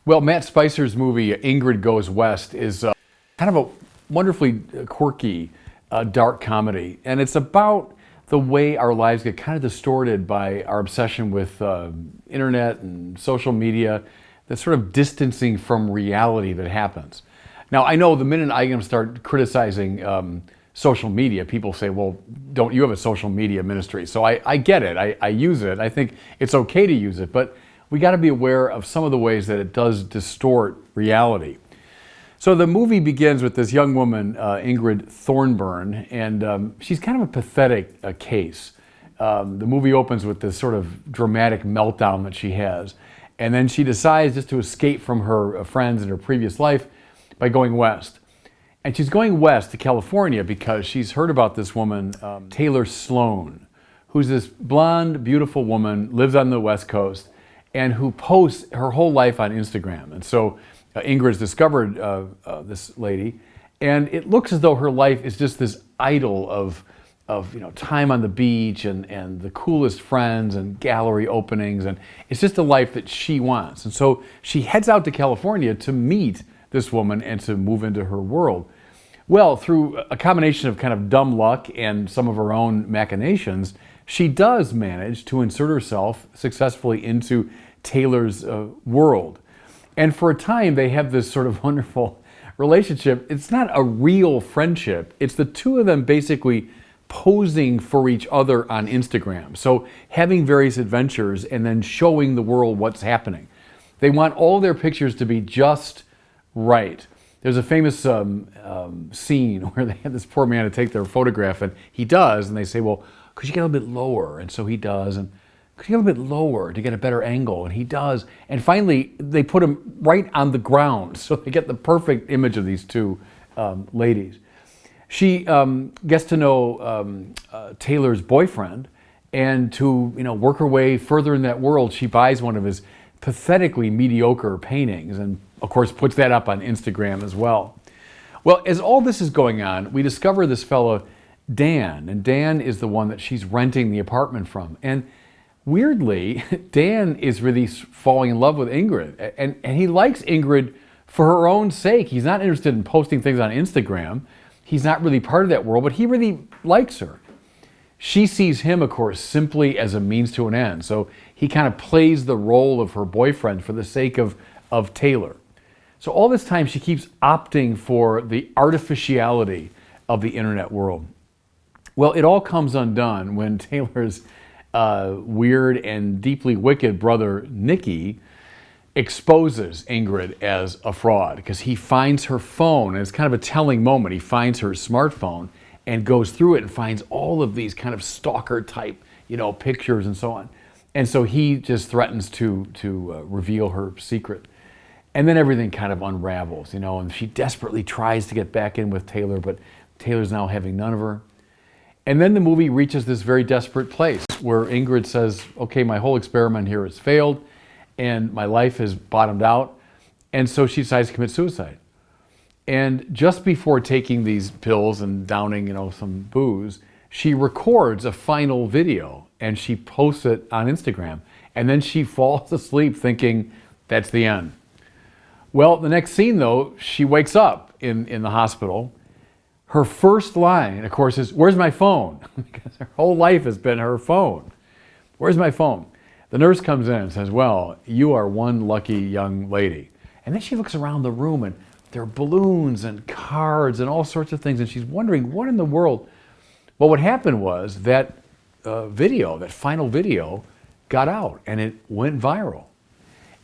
Well, Matt Spicer's movie Ingrid Goes West is kind of a wonderfully quirky, dark comedy. And it's about the way our lives get kind of distorted by our obsession with internet and social media, the sort of distancing from reality that happens. Now, I know the minute I'm going to start criticizing social media, people say, well, don't you have a social media ministry? So I get it. I use it. I think it's okay to use it. But we got to be aware of some of the ways that it does distort reality. So the movie begins with this young woman, Ingrid Thornburn, and she's kind of a pathetic case. The movie opens with this sort of dramatic meltdown that she has. And then she decides just to escape from her friends in her previous life by going west. And she's going west to California because she's heard about this woman, Taylor Sloan, who's this blonde, beautiful woman, lives on the West Coast, and who posts her whole life on Instagram. And so Ingrid's discovered this lady, and it looks as though her life is just this idyll of time on the beach and the coolest friends and gallery openings, and it's just a life that she wants. And so she heads out to California to meet this woman and to move into her world. Well, through a combination of kind of dumb luck and some of her own machinations, she does manage to insert herself successfully into Taylor's world. And for a time, they have this sort of wonderful relationship. It's not a real friendship. It's the two of them basically posing for each other on Instagram. So having various adventures and then showing the world what's happening. They want all their pictures to be just right. There's a famous scene where they had this poor man to take their photograph, and he does, and they say, well, could you get a little bit lower? And so he does, and could you get a little bit lower to get a better angle? And he does. And finally, they put him right on the ground, so they get the perfect image of these two ladies. She gets to know Taylor's boyfriend, and to work her way further in that world, she buys one of his pathetically mediocre paintings, and of course puts that up on Instagram as well. Well, as all this is going on, we discover this fellow, Dan, and Dan is the one that she's renting the apartment from. And weirdly, Dan is really falling in love with Ingrid, and he likes Ingrid for her own sake. He's not interested in posting things on Instagram. He's not really part of that world, but he really likes her. She sees him, of course, simply as a means to an end. So he kind of plays the role of her boyfriend for the sake of Taylor. So all this time, she keeps opting for the artificiality of the internet world. Well, it all comes undone when Taylor's weird and deeply wicked brother, Nicky, exposes Ingrid as a fraud because he finds her phone, and it's kind of a telling moment. He finds her smartphone and goes through it and finds all of these kind of stalker type, pictures and so on. And so he just threatens to reveal her secret. And then everything kind of unravels, and she desperately tries to get back in with Taylor, but Taylor's now having none of her. And then the movie reaches this very desperate place where Ingrid says, okay, my whole experiment here has failed and my life has bottomed out. And so she decides to commit suicide. And just before taking these pills and downing, some booze, she records a final video and she posts it on Instagram. And then she falls asleep thinking that's the end. Well, the next scene though, she wakes up in the hospital. Her first line, of course, is, where's my phone? Because her whole life has been her phone. Where's my phone? The nurse comes in and says, well, you are one lucky young lady. And then she looks around the room and there are balloons and cards and all sorts of things. And she's wondering, what in the world? Well, what happened was that that final video got out and it went viral.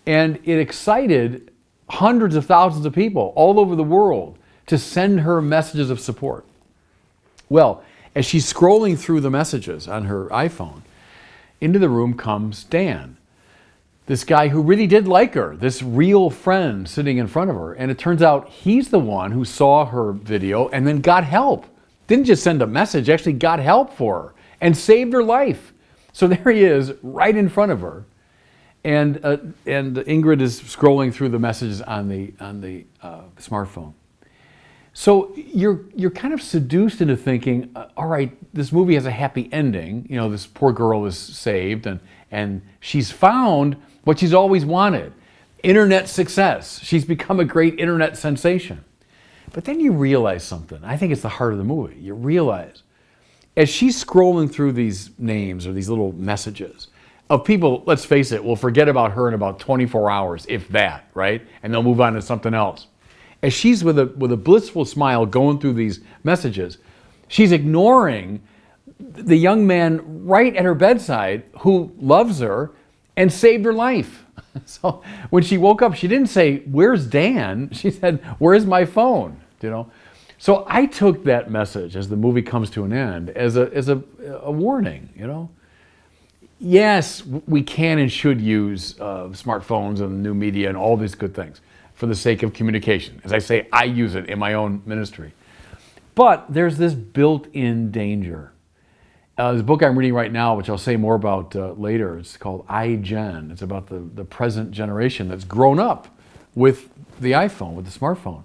And it excited hundreds of thousands of people all over the world to send her messages of support. Well, as she's scrolling through the messages on her iPhone, into the room comes Dan, this guy who really did like her, this real friend sitting in front of her. And it turns out he's the one who saw her video and then got help. Didn't just send a message, actually got help for her and saved her life. So there he is right in front of her. And Ingrid is scrolling through the messages on the smartphone. So you're kind of seduced into thinking, all right, this movie has a happy ending. This poor girl is saved and she's found what she's always wanted. internet success. She's become a great internet sensation. But then you realize something. I think it's the heart of the movie. You realize, as she's scrolling through these names or these little messages of people, let's face it, will forget about her in about 24 hours, if that, right? And they'll move on to something else. As she's with a blissful smile going through these messages, she's ignoring the young man right at her bedside who loves her and saved her life. So when she woke up, she didn't say, "Where's Dan?" She said, "Where's my phone?" You know. So I took that message as the movie comes to an end as a warning. You know. Yes, we can and should use smartphones and new media and all these good things for the sake of communication. As I say, I use it in my own ministry. But there's this built-in danger. There's a book I'm reading right now, which I'll say more about later. It's called iGen. It's about the present generation that's grown up with the iPhone, with the smartphone.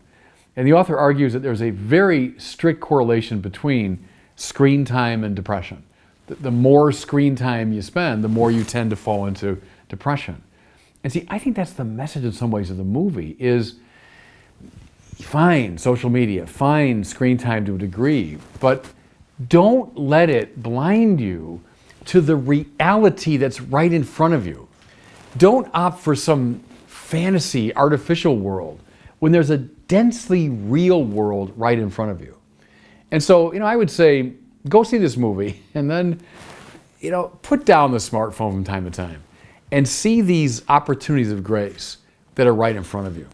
And the author argues that there's a very strict correlation between screen time and depression. The more screen time you spend, the more you tend to fall into depression. And see, I think that's the message in some ways of the movie is fine social media, fine screen time to a degree, but don't let it blind you to the reality that's right in front of you. Don't opt for some fantasy, artificial world when there's a densely real world right in front of you. And so, I would say, go see this movie and then, put down the smartphone from time to time and see these opportunities of grace that are right in front of you.